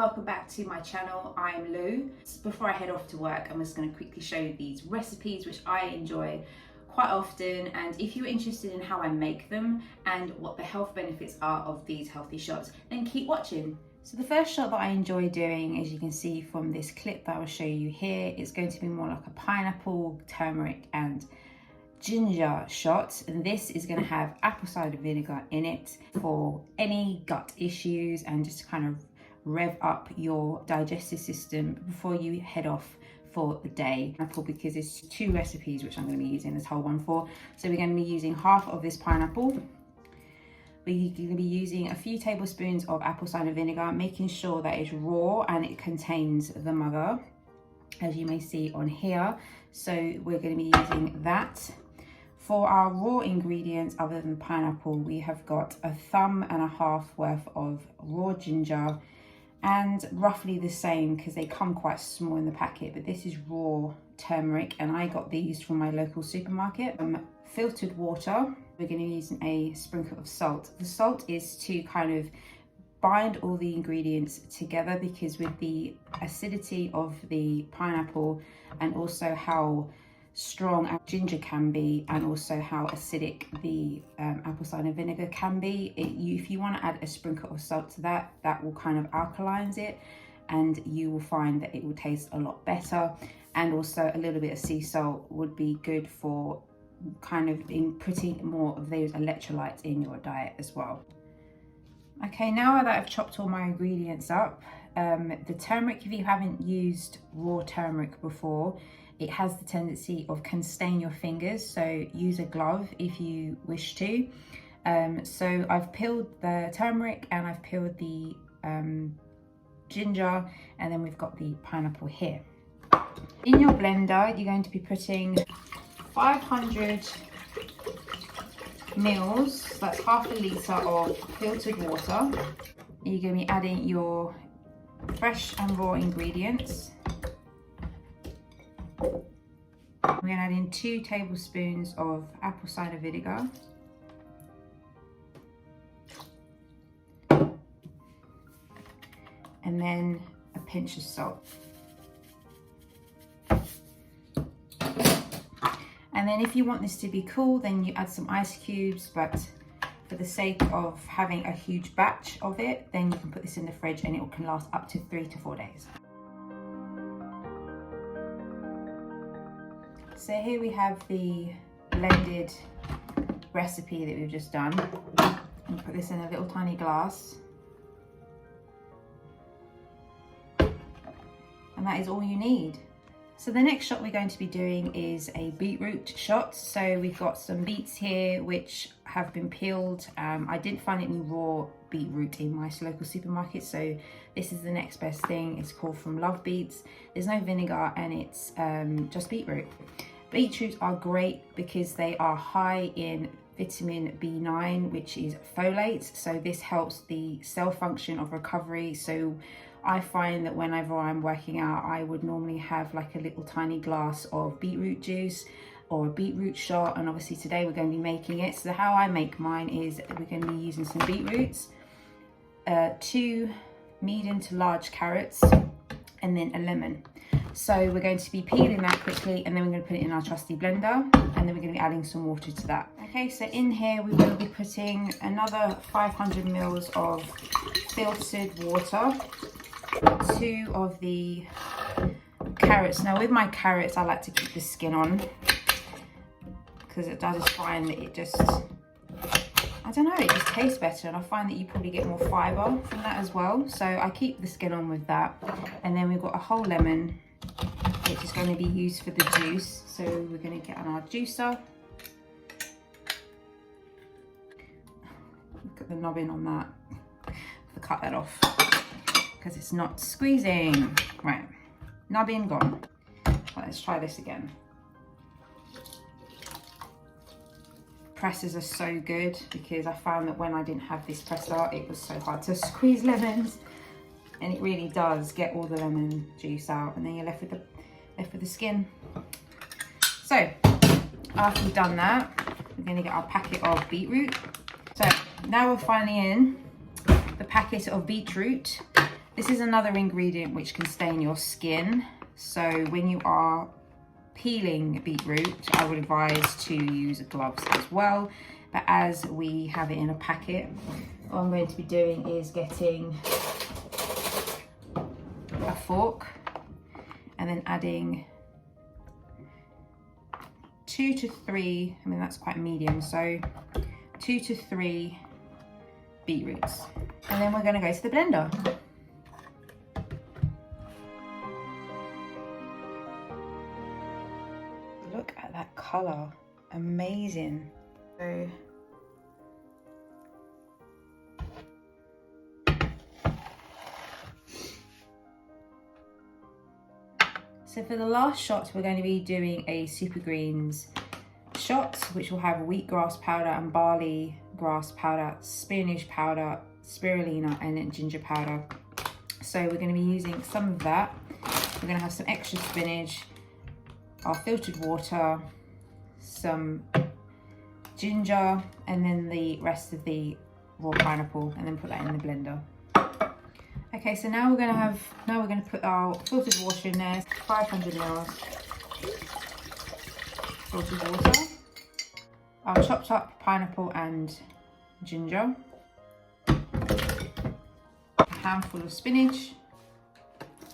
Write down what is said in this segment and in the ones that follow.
welcome back to my channel. I'm Lou. Before I head off to work, I'm just going to quickly show you these recipes which I enjoy quite often, and if you're interested in how I make them and what the health benefits are of these healthy shots, then keep watching. So the first shot that I enjoy doing, as you can see from this clip that I will show you here, is going to be more like a pineapple, turmeric and ginger shot, and this is going to have apple cider vinegar in it for any gut issues and just to kind of rev up your digestive system before you head off for the day. Because it's two recipes which I'm going to be using this whole one for. So we're going to be using half of this pineapple. We're going to be using a few tablespoons of apple cider vinegar, making sure that it's raw and it contains the mother, as you may see on here. So we're going to be using that. For our raw ingredients, other than pineapple, we have got a thumb and a half worth of raw ginger, and roughly the same, because they come quite small in the packet, but this is raw turmeric, and I got these from my local supermarket. Filtered water. We're going to be using a sprinkle of salt. The salt is to kind of bind all the ingredients together, because with the acidity of the pineapple and also how strong ginger can be, and also how acidic the apple cider vinegar can be, if you want to add a sprinkle of salt to that, that will kind of alkalinize it, and you will find that it will taste a lot better. And also a little bit of sea salt would be good for kind of putting more of those electrolytes in your diet as well. Okay, now that I've chopped all my ingredients up, the turmeric, if you haven't used raw turmeric before, it has the tendency of can stain your fingers, so use a glove if you wish to. So I've peeled the turmeric and I've peeled the ginger, and then we've got the pineapple here. In your blender, you're going to be putting 500 mils, that's half a litre of filtered water. You're going to be adding your fresh and raw ingredients. We're going to add in 2 tablespoons of apple cider vinegar. And then a pinch of salt. And then if you want this to be cool, then you add some ice cubes, but for the sake of having a huge batch of it, then you can put this in the fridge and it can last up to 3 to 4 days. So here we have the blended recipe that we've just done. And put this in a little tiny glass. And that is all you need. So the next shot we're going to be doing is a beetroot shot. So we've got some beets here which have been peeled. I didn't find any raw beetroot in my local supermarket, so this is the next best thing. It's called from Love Beets. There's no vinegar and it's just beetroot. Beetroots are great because they are high in vitamin B9, which is folate. So this helps the cell function of recovery. So I find that whenever I'm working out, I would normally have like a little tiny glass of beetroot juice or a beetroot shot, and obviously today we're going to be making it. So how I make mine is we're going to be using some beetroots, 2 medium to large carrots, and then a lemon. So we're going to be peeling that quickly, and then we're going to put it in our trusty blender, and then we're going to be adding some water to that. Okay, so in here we will be putting another 500 mils of filtered water, 2 of the carrots. Now with my carrots, I like to keep the skin on, because I just find that it just, I don't know, it just tastes better, and I find that you probably get more fibre from that as well. So I keep the skin on with that. And then we've got a whole lemon, which is going to be used for the juice. So we're going to get on our juicer. Look at the knobbing on that. I have to cut that off because it's not squeezing. Right, knobbing gone. Let's try this again. Presses are so good, because I found that when I didn't have this presser, it was so hard to squeeze lemons, and it really does get all the lemon juice out, and then you're left with the skin. So after we've done that, we're going to get our packet of beetroot. So now we're finally in the packet of beetroot, This is another ingredient which can stain your skin. So when you are peeling beetroot, I would advise to use gloves as well. But as we have it in a packet, what I'm going to be doing is getting a fork and then adding 2 to 3, I mean that's quite medium, so 2 to 3 beetroots. And then we're going to go to the blender. Look at that colour, amazing. So for the last shot, we're going to be doing a super greens shot, which will have wheatgrass powder and barley grass powder, spinach powder, spirulina, and then ginger powder. So we're going to be using some of that. We're going to have some extra spinach, our filtered water, some ginger, and then the rest of the raw pineapple, and then put that in the blender. Okay, so now we're going to put our filtered water in there, 500 ml filtered water, our chopped up pineapple and ginger, a handful of spinach,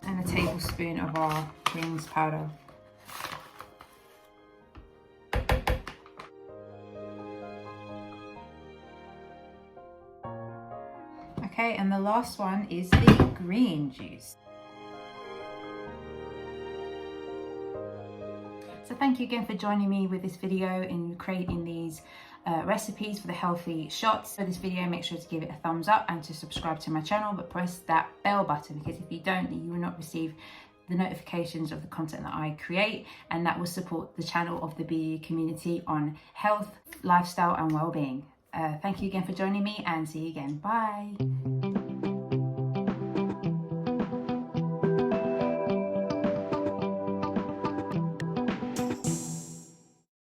and a tablespoon of our greens powder. Okay, and the last one is the green juice. So thank you again for joining me with this video in creating these recipes for the healthy shots. For this video, make sure to give it a thumbs up and to subscribe to my channel, but press that bell button, because if you don't, you will not receive the notifications of the content that I create, and that will support the channel of the Be community on health, lifestyle and well-being. Thank you again for joining me, and see you again. Bye.